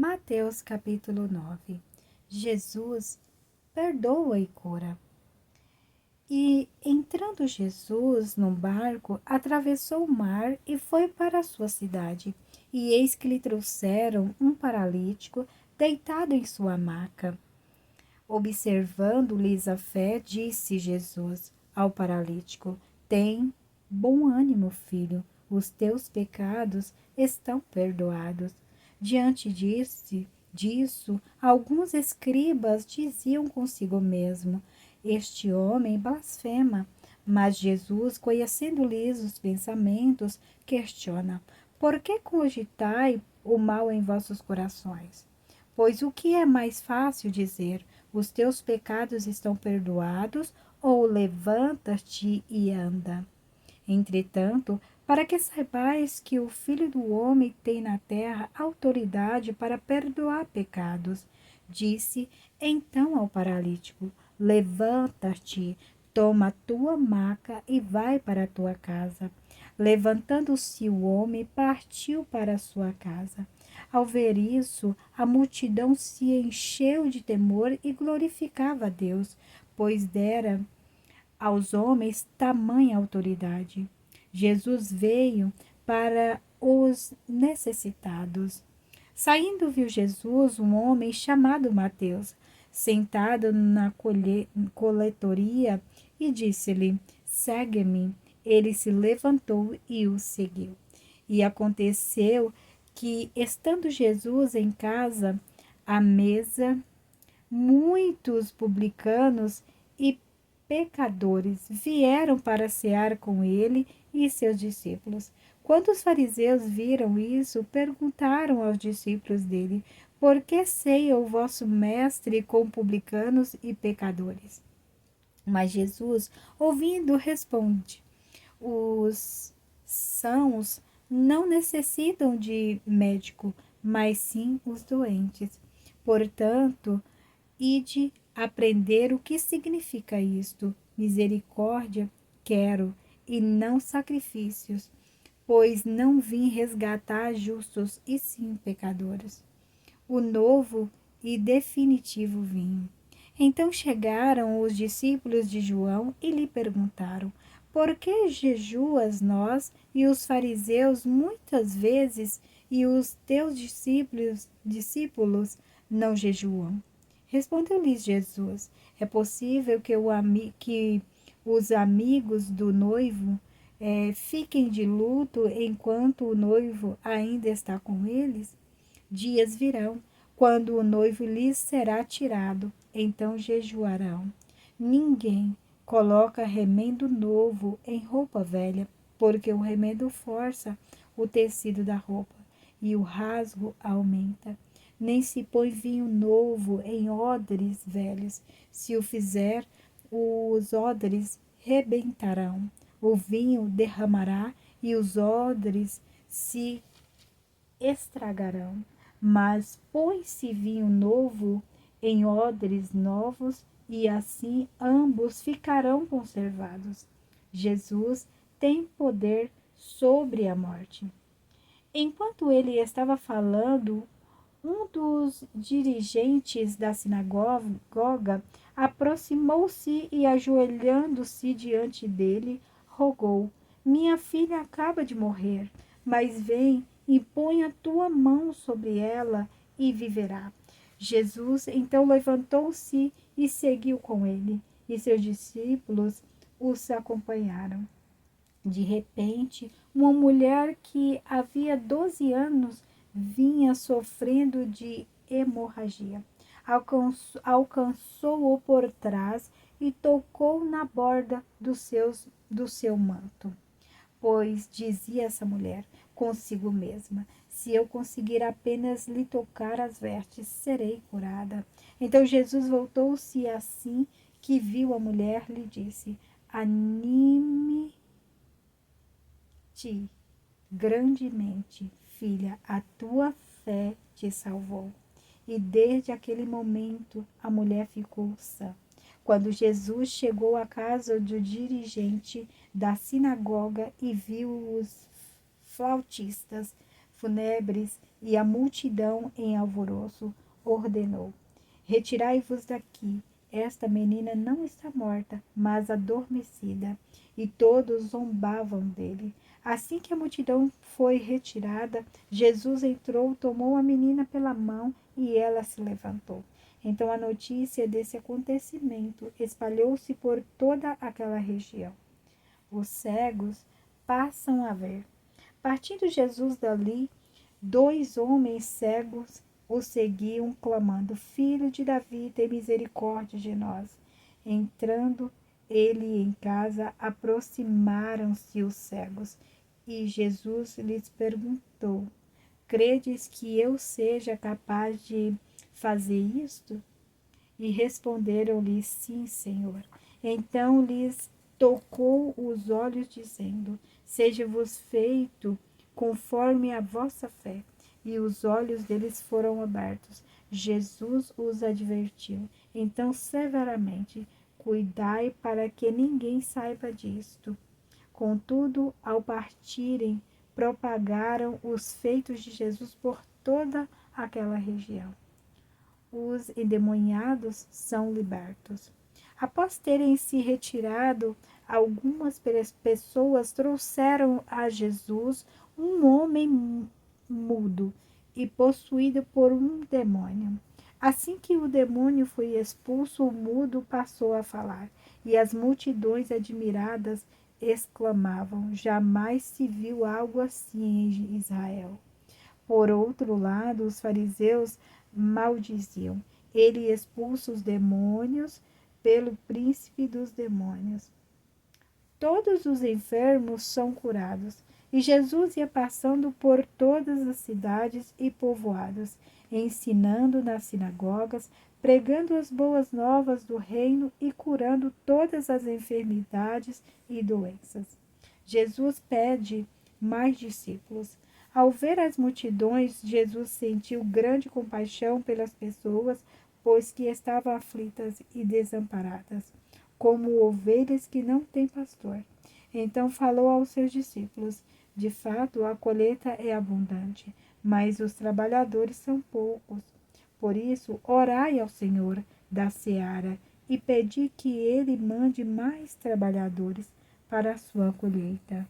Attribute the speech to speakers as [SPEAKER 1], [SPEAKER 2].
[SPEAKER 1] Mateus capítulo 9. Jesus perdoa e cura. E entrando Jesus num barco, atravessou o mar e foi para a sua cidade. E eis que lhe trouxeram um paralítico deitado em sua maca. Observando-lhes a fé, disse Jesus ao paralítico: Tem bom ânimo, filho, os teus pecados estão perdoados. Diante disso, alguns escribas diziam consigo mesmo: Este homem blasfema. Mas Jesus, conhecendo-lhes os pensamentos, questiona: Por que cogitai o mal em vossos corações? Pois o que é mais fácil dizer: os teus pecados estão perdoados, ou levanta-te e anda? Entretanto, para que saibais que o Filho do Homem tem na terra autoridade para perdoar pecados, disse então ao paralítico: Levanta-te, toma a tua maca e vai para a tua casa. Levantando-se o homem, partiu para a sua casa. Ao ver isso, a multidão se encheu de temor e glorificava a Deus, pois dera aos homens tamanha autoridade. Jesus veio para os necessitados. Saindo, viu Jesus um homem chamado Mateus, sentado na coletoria, e disse-lhe: Segue-me. Ele se levantou e o seguiu. E aconteceu que, estando Jesus em casa, à mesa, muitos publicanos e pecadores vieram para cear com ele e seus discípulos. Quando os fariseus viram isso, perguntaram aos discípulos dele: Por que ceia o vosso mestre com publicanos e pecadores? Mas Jesus, ouvindo, responde: Os sãos não necessitam de médico, mas sim os doentes. Portanto, ide aprender o que significa isto. Misericórdia quero, e não sacrifícios, pois não vim resgatar justos, e sim pecadores. O novo e definitivo vinho. Então chegaram os discípulos de João e lhe perguntaram: Por que jejuas nós e os fariseus muitas vezes, e os teus discípulos não jejuam? Respondeu-lhes Jesus: É possível que os amigos do noivo fiquem de luto enquanto o noivo ainda está com eles? Dias virão, quando o noivo lhes será tirado, então jejuarão. Ninguém coloca remendo novo em roupa velha, porque o remendo força o tecido da roupa, e o rasgo aumenta. Nem se põe vinho novo em odres velhos. Se o fizer, os odres rebentarão, o vinho derramará e os odres se estragarão. Mas põe-se vinho novo em odres novos, e assim ambos ficarão conservados. Jesus tem poder sobre a morte. Enquanto ele estava falando, um dos dirigentes da sinagoga aproximou-se e, ajoelhando-se diante dele, rogou: Minha filha acaba de morrer, mas vem e põe a tua mão sobre ela e viverá. Jesus então levantou-se e seguiu com ele, e seus discípulos os acompanharam. De repente, uma mulher que havia 12 anos vinha sofrendo de hemorragia. Alcançou-o por trás e tocou na borda do seu manto. Pois dizia essa mulher consigo mesma: se eu conseguir apenas lhe tocar as vestes, serei curada. Então Jesus voltou-se, assim que viu a mulher, lhe disse: Anime-te grandemente, filha, a tua fé te salvou. E desde aquele momento a mulher ficou sã. Quando Jesus chegou à casa do dirigente da sinagoga e viu os flautistas fúnebres e a multidão em alvoroço, ordenou: Retirai-vos daqui. Esta menina não está morta, mas adormecida. E todos zombavam dele. Assim que a multidão foi retirada, Jesus entrou, tomou a menina pela mão e ela se levantou. Então a notícia desse acontecimento espalhou-se por toda aquela região. Os cegos passam a ver. Partindo Jesus dali, 2 homens cegos o seguiam, clamando: Filho de Davi, tem misericórdia de nós. Entrando ele em casa, aproximaram-se os cegos, e Jesus lhes perguntou: Credes que eu seja capaz de fazer isto? E responderam-lhe: Sim, Senhor. Então lhes tocou os olhos, dizendo: Seja-vos feito conforme a vossa fé. E os olhos deles foram abertos. Jesus os advertiu, então severamente: Cuidai para que ninguém saiba disto. Contudo, ao partirem, propagaram os feitos de Jesus por toda aquela região. Os endemoniados são libertos. Após terem se retirado, algumas pessoas trouxeram a Jesus um homem mudo e possuído por um demônio. Assim que o demônio foi expulso, o mudo passou a falar, e as multidões admiradas exclamavam: Jamais se viu algo assim em Israel. Por outro lado, os fariseus maldiziam: Ele expulsa os demônios pelo príncipe dos demônios. Todos os enfermos são curados, e Jesus ia passando por todas as cidades e povoados, ensinando nas sinagogas, pregando as boas novas do reino e curando todas as enfermidades e doenças. Jesus pede mais discípulos. Ao ver as multidões, Jesus sentiu grande compaixão pelas pessoas, pois que estavam aflitas e desamparadas, como ovelhas que não têm pastor. Então falou aos seus discípulos: De fato, a colheita é abundante, mas os trabalhadores são poucos. Por isso, orai ao Senhor da seara e pedi que ele mande mais trabalhadores para a sua colheita.